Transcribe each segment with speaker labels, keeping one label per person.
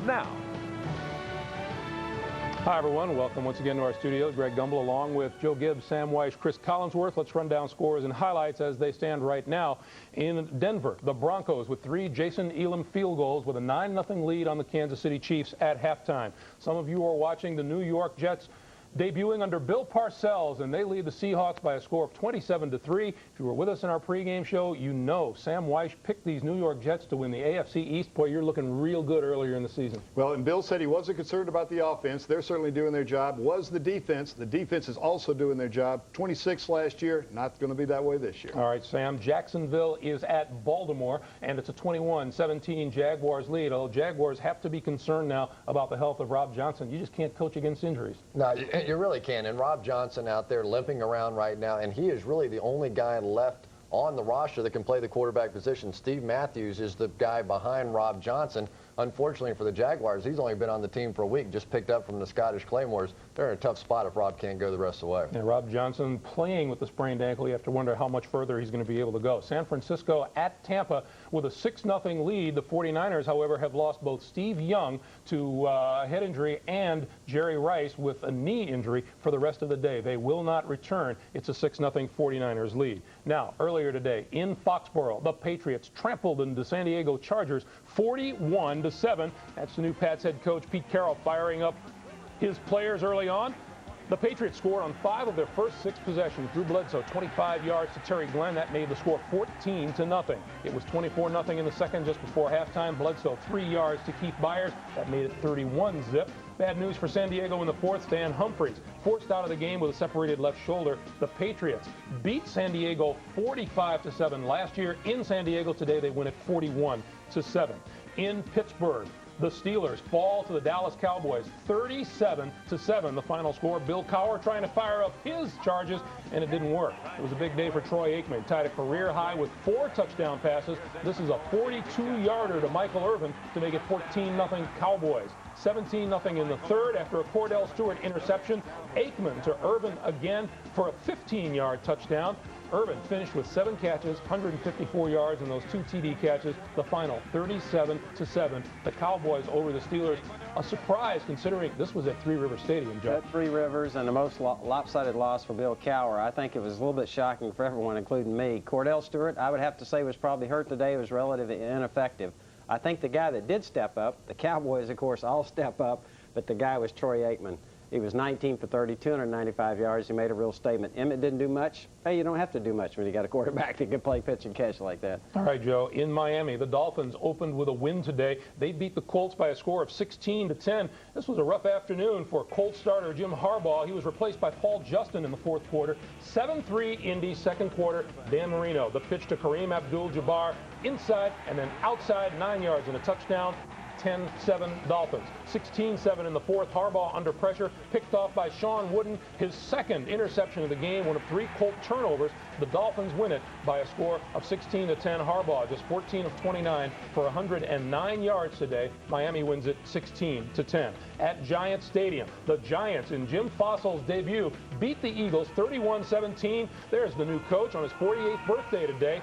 Speaker 1: now. Hi, everyone. Welcome once again to our studios. Greg Gumbel along with Joe Gibbs, Sam Weiss, Chris Collinsworth. Let's run down scores and highlights as they stand right now. In Denver, the Broncos with 3 Jason Elam field goals with a 9-0 lead on the Kansas City Chiefs at halftime. Some of you are watching the New York Jets debuting under Bill Parcells, and they lead the Seahawks by a score of 27-3. If you were with us in our pregame show, you know Sam Weiss picked these New York Jets to win the AFC East. Boy, you're looking real good earlier in the season.
Speaker 2: Well, and Bill said he wasn't concerned about the offense. They're certainly doing their job. Was the defense. The defense is also doing their job. 26 last year, not going to be that way this year.
Speaker 1: All right, Sam, Jacksonville is at Baltimore, and it's a 21-17 Jaguars lead. Although Jaguars have to be concerned now about the health of Rob Johnson. You just can't coach against injuries.
Speaker 3: No, you really can. And Rob Johnson out there limping around right now, and he is really the only guy left on the roster that can play the quarterback position. Steve Matthews is the guy behind Rob Johnson. Unfortunately for the Jaguars, he's only been on the team for a week, just picked up from the Scottish Claymores. They're in a tough spot if Rob can't go the rest of the way.
Speaker 1: And Rob Johnson playing with the sprained ankle, you have to wonder how much further he's going to be able to go. San Francisco at Tampa with a 6-0 lead. The 49ers, however, have lost both Steve Young to a head injury and Jerry Rice with a knee injury for the rest of the day. They will not return. It's a 6-0 49ers lead. Now, earlier today in Foxborough, the Patriots trampled into San Diego Chargers 41-7. That's the new Pats head coach Pete Carroll firing up his players early on. The Patriots scored on 5 of their first 6 possessions. Drew Bledsoe 25 yards to Terry Glenn. That made the score 14-0. It was 24-0 in the second just before halftime. Bledsoe 3 yards to Keith Byers. That made it 31-zip. Bad news for San Diego in the fourth. Stan Humphries forced out of the game with a separated left shoulder. The Patriots beat San Diego 45-7 last year in San Diego. Today they win it 41-7. In Pittsburgh, the Steelers fall to the Dallas Cowboys 37-7. The final score. Bill Cowher trying to fire up his charges, and it didn't work. It was a big day for Troy Aikman. Tied a career high with 4 touchdown passes. This is a 42-yarder to Michael Irvin to make it 14-0 Cowboys. 17-0 in the third after a Cordell Stewart interception. Aikman to Irvin again for a 15-yard touchdown. Irvin finished with 7 catches, 154 yards, and those 2 TD catches. The final, 37-7. The Cowboys over the Steelers. A surprise considering this was at Three River Stadium, Joe.
Speaker 4: At Three Rivers, and the most lopsided loss for Bill Cowher. I think it was a little bit shocking for everyone, including me. Cordell Stewart, I would have to say, was probably hurt today. Was relatively ineffective. I think the guy that did step up, the Cowboys, of course, all step up, but the guy was Troy Aikman. He was 19 for 30, 295 yards. He made a real statement. Emmett didn't do much. Hey, you don't have to do much when you got a quarterback that can play pitch and catch like that.
Speaker 1: All right, Joe. In Miami, the Dolphins opened with a win today. They beat the Colts by a score of 16-10. This was a rough afternoon for Colts starter Jim Harbaugh. He was replaced by Paul Justin in the fourth quarter. 7-3 Indy second quarter. Dan Marino, the pitch to Kareem Abdul-Jabbar, inside and then outside, 9 yards and a touchdown. 10-7 Dolphins. 16-7 in the fourth. Harbaugh under pressure, picked off by Sean Wooden. His second interception of the game, one of 3 Colt turnovers. The Dolphins win it by a score of 16-10. Harbaugh just 14 of 29 for 109 yards today. Miami wins it 16-10. At Giants Stadium, the Giants in Jim Fossil's debut beat the Eagles 31-17. There's the new coach on his 48th birthday today.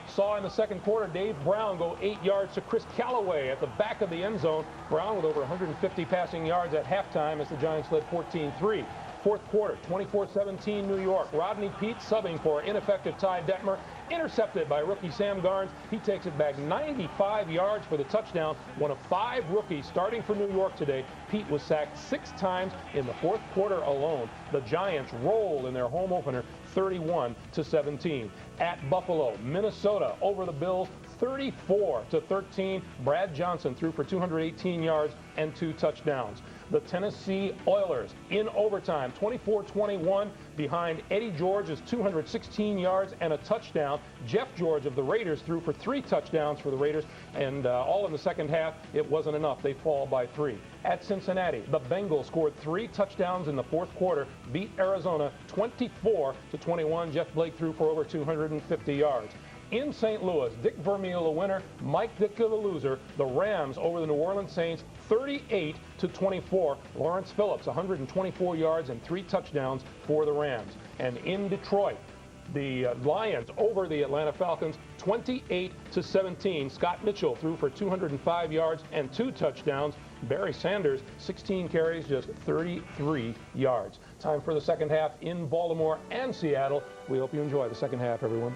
Speaker 1: Saw in the second quarter Dave Brown go 8 yards to Chris Callaway at the back of the end zone. Brown with over 150 passing yards at halftime as the Giants led 14-3. Fourth quarter, 24-17 New York. Rodney Peete subbing for ineffective Ty Detmer. Intercepted by rookie Sam Garnes. He takes it back 95 yards for the touchdown. One of 5 rookies starting for New York today. Peete was sacked 6 times in the fourth quarter alone. The Giants roll in their home opener 31-17. At Buffalo, Minnesota over the Bills 34-13. Brad Johnson threw for 218 yards and 2 touchdowns. The Tennessee Oilers in overtime, 24-21 behind Eddie George's 216 yards and a touchdown. Jeff George of the Raiders threw for 3 touchdowns for the Raiders, and all in the second half. It wasn't enough. They fall by 3. At Cincinnati, the Bengals scored 3 touchdowns in the fourth quarter, beat Arizona 24-21. Jeff Blake threw for over 250 yards. In St. Louis, Dick Vermeil a winner, Mike Ditka the loser. The Rams over the New Orleans Saints 38-24. Lawrence Phillips 124 yards and 3 touchdowns for the Rams. And in Detroit, the Lions over the Atlanta Falcons 28-17. Scott Mitchell threw for 205 yards and 2 touchdowns. Barry Sanders, 16 carries, just 33 yards. Time for the second half in Baltimore and Seattle. We hope you enjoy the second half, everyone.